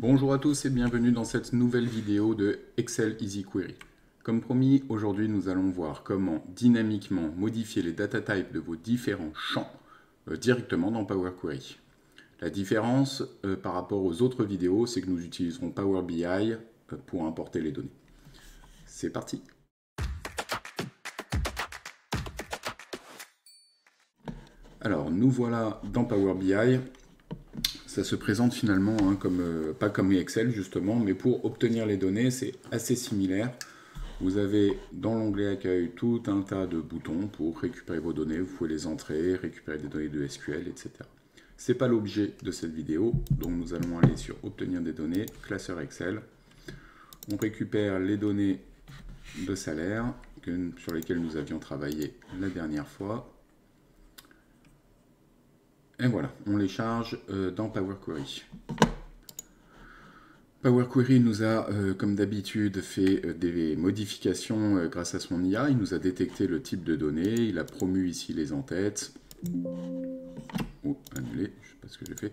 Bonjour à tous et bienvenue dans cette nouvelle vidéo de Excel Easy Query. Comme promis, aujourd'hui nous allons voir comment dynamiquement modifier les data types de vos différents champs directement dans Power Query. La différence par rapport aux autres vidéos, c'est que nous utiliserons Power BI pour importer les données. C'est parti! Alors, nous voilà dans Power BI. Ça se présente finalement pas comme Excel justement, mais pour obtenir les données, c'est assez similaire. Vous avez dans l'onglet Accueil tout un tas de boutons pour récupérer vos données. Vous pouvez les entrer, récupérer des données de SQL, etc. Ce n'est pas l'objet de cette vidéo, donc nous allons aller sur Obtenir des données, classeur Excel. On récupère les données de salaire sur lesquelles nous avions travaillé la dernière fois. Et voilà, on les charge dans Power Query. Power Query nous a, comme d'habitude, fait des modifications grâce à son IA. Il nous a détecté le type de données, il a promu ici les en-têtes. Oh, annulé, je ne sais pas ce que j'ai fait.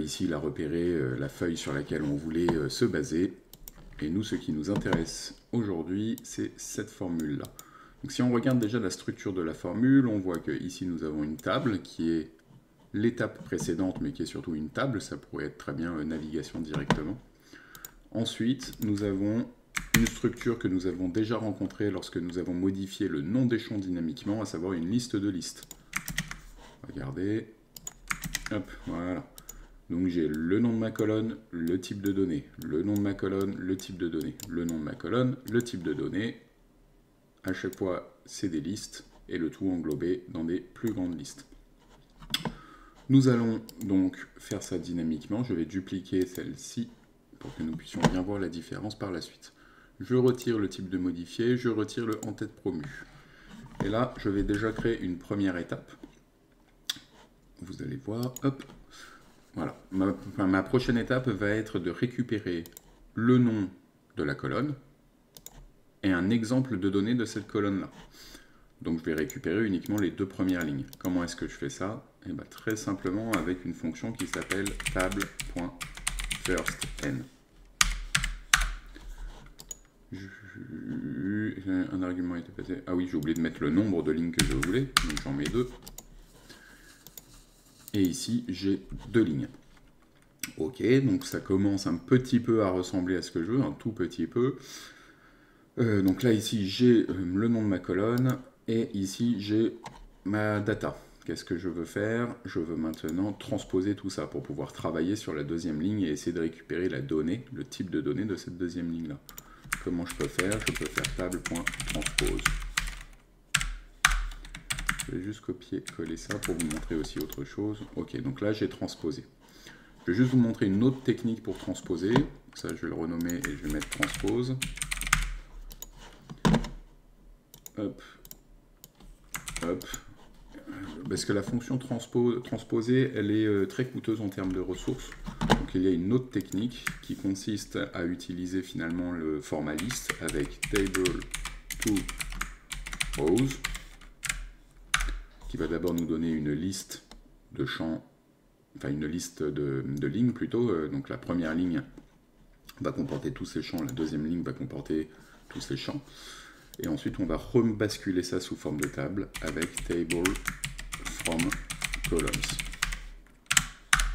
Ici, il a repéré la feuille sur laquelle on voulait se baser. Et nous, ce qui nous intéresse aujourd'hui, c'est cette formule-là. Donc si on regarde déjà la structure de la formule, on voit qu'ici, nous avons une table qui est l'étape précédente, mais qui est surtout une table, ça pourrait être très bien navigation directement. Ensuite, nous avons une structure que nous avons déjà rencontrée lorsque nous avons modifié le nom des champs dynamiquement, à savoir une liste de listes. Regardez, hop, voilà. Donc j'ai le nom de ma colonne, le type de données, le nom de ma colonne, le type de données, le nom de ma colonne, le type de données. À chaque fois, c'est des listes, et le tout englobé dans des plus grandes listes. Nous allons donc faire ça dynamiquement. Je vais dupliquer celle-ci pour que nous puissions bien voir la différence par la suite. Je retire le type de modifié, je retire le en-tête promu. Et là, je vais déjà créer une première étape. Vous allez voir, hop, voilà. Ma prochaine étape va être de récupérer le nom de la colonne et un exemple de données de cette colonne-là. Donc je vais récupérer uniquement les deux premières lignes. Comment est-ce que je fais ça? Eh bien, très simplement avec une fonction qui s'appelle table.firstN. Un argument a été passé. Ah oui, j'ai oublié de mettre le nombre de lignes que je voulais, donc j'en mets 2. Et ici, j'ai 2 lignes. Ok, donc ça commence un petit peu à ressembler à ce que je veux, un tout petit peu. Donc là, ici, j'ai le nom de ma colonne. Et ici, j'ai ma data. Qu'est-ce que je veux faire? Je veux maintenant transposer tout ça pour pouvoir travailler sur la deuxième ligne et essayer de récupérer la donnée, le type de données de cette deuxième ligne-là. Comment je peux faire? Je peux faire table.transpose. Je vais juste copier-coller ça pour vous montrer aussi autre chose. Ok, donc là, j'ai transposé. Je vais juste vous montrer une autre technique pour transposer. Ça, je vais le renommer et je vais mettre transpose. Hop. Hop. Parce que la fonction transposer, elle est très coûteuse en termes de ressources. Donc il y a une autre technique qui consiste à utiliser finalement le format liste avec table to rows, qui va d'abord nous donner une liste de champs, enfin une liste de lignes plutôt. Donc la première ligne va comporter tous ces champs, la deuxième ligne va comporter tous ces champs. Et ensuite, on va rebasculer ça sous forme de table avec table from columns.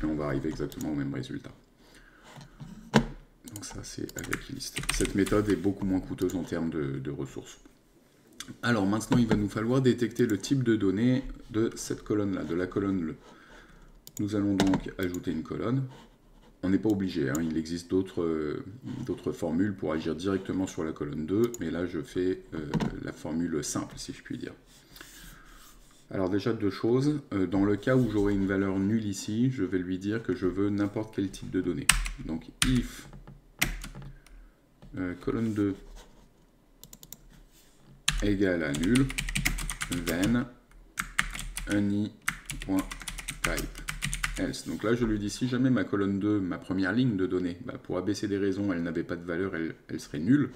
Et on va arriver exactement au même résultat. Donc ça, c'est avec liste. Cette méthode est beaucoup moins coûteuse en termes de ressources. Alors maintenant, il va nous falloir détecter le type de données de cette colonne-là, de la colonne LE. Nous allons donc ajouter une colonne. On n'est pas obligé, hein. Il existe d'autres formules pour agir directement sur la colonne 2, mais là je fais la formule simple, si je puis dire. Alors déjà deux choses. Dans le cas où j'aurai une valeur nulle ici, je vais lui dire que je veux n'importe quel type de données. Donc if colonne 2 égale à nul, then any.type. Else. Donc là, je lui dis, si jamais ma colonne 2, ma première ligne de données, pour ABC des raisons, elle n'avait pas de valeur, elle serait nulle,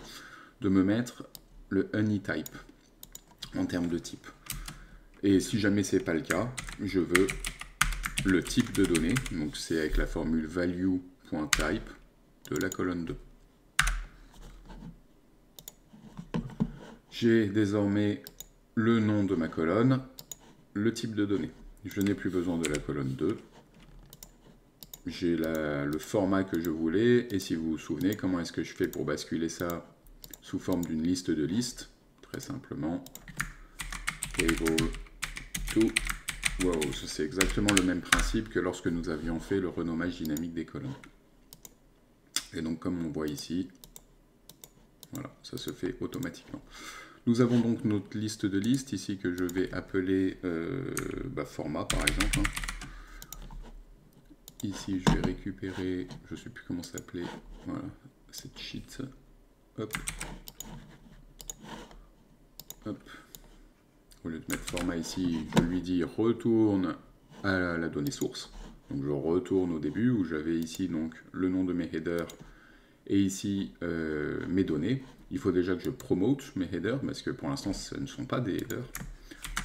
de me mettre le anyType en termes de type. Et si jamais ce n'est pas le cas, je veux le type de données, donc c'est avec la formule value .type de la colonne 2. J'ai désormais le nom de ma colonne, le type de données. Je n'ai plus besoin de la colonne 2. J'ai le format que je voulais, et si vous vous souvenez, comment est-ce que je fais pour basculer ça sous forme d'une liste de listes? Très simplement, table to rows. C'est exactement le même principe que lorsque nous avions fait le renommage dynamique des colonnes. Et donc, comme on voit ici, voilà, ça se fait automatiquement. Nous avons donc notre liste de listes ici que je vais appeler format par exemple. Ici, je vais récupérer, je ne sais plus comment ça s'appelait, voilà, cette sheet. Hop. Hop. Au lieu de mettre format ici, je lui dis retourne à la donnée source. Donc je retourne au début où j'avais ici donc le nom de mes headers et ici mes données. Il faut déjà que je promote mes headers parce que pour l'instant ce ne sont pas des headers.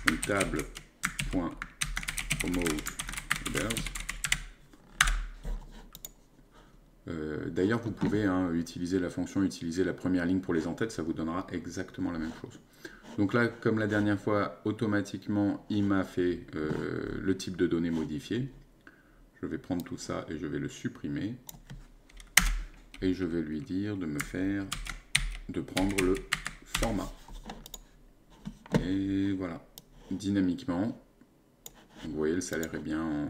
Donc table.promote headers. D'ailleurs, vous pouvez utiliser la fonction utiliser la première ligne pour les en-têtes, ça vous donnera exactement la même chose. Donc là, comme la dernière fois, automatiquement, il m'a fait le type de données modifié. Je vais prendre tout ça et je vais le supprimer. Et je vais lui dire de prendre le format. Et voilà, dynamiquement, vous voyez, le salaire est bien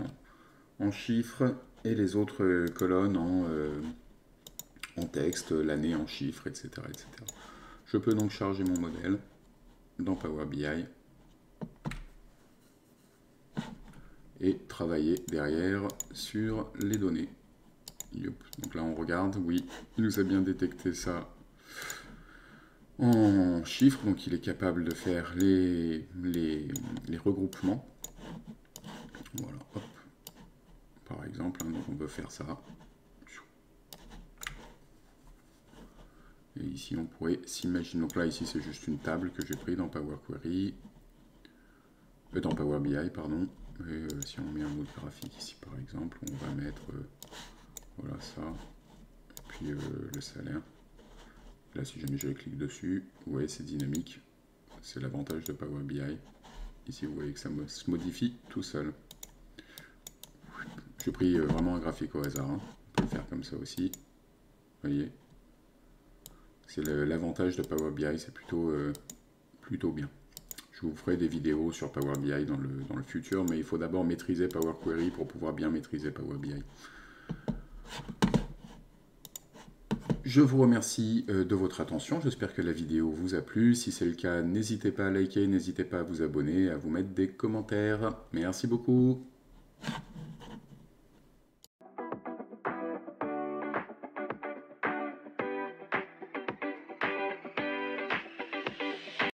en chiffres. Et les autres colonnes en texte, l'année en chiffres, etc., etc. Je peux donc charger mon modèle dans Power BI et travailler derrière sur les données. Donc là on regarde, oui, il nous a bien détecté ça en chiffres, donc il est capable de faire les regroupements. Voilà, hop. Par exemple, donc on peut faire ça. Et ici, on pourrait s'imaginer. Donc là, ici, c'est juste une table que j'ai pris dans Power Query. Dans Power BI, pardon. Et si on met un autre graphique ici, par exemple, on va mettre voilà ça. Et puis le salaire. Là, si jamais je clique dessus, vous voyez, c'est dynamique. C'est l'avantage de Power BI. Ici, vous voyez que ça se modifie tout seul. J'ai pris vraiment un graphique au hasard. On peut le faire comme ça aussi. Vous voyez. C'est l'avantage de Power BI, c'est plutôt bien. Je vous ferai des vidéos sur Power BI dans le futur, mais il faut d'abord maîtriser Power Query pour pouvoir bien maîtriser Power BI. Je vous remercie de votre attention, j'espère que la vidéo vous a plu. Si c'est le cas, n'hésitez pas à liker, n'hésitez pas à vous abonner, à vous mettre des commentaires. Merci beaucoup.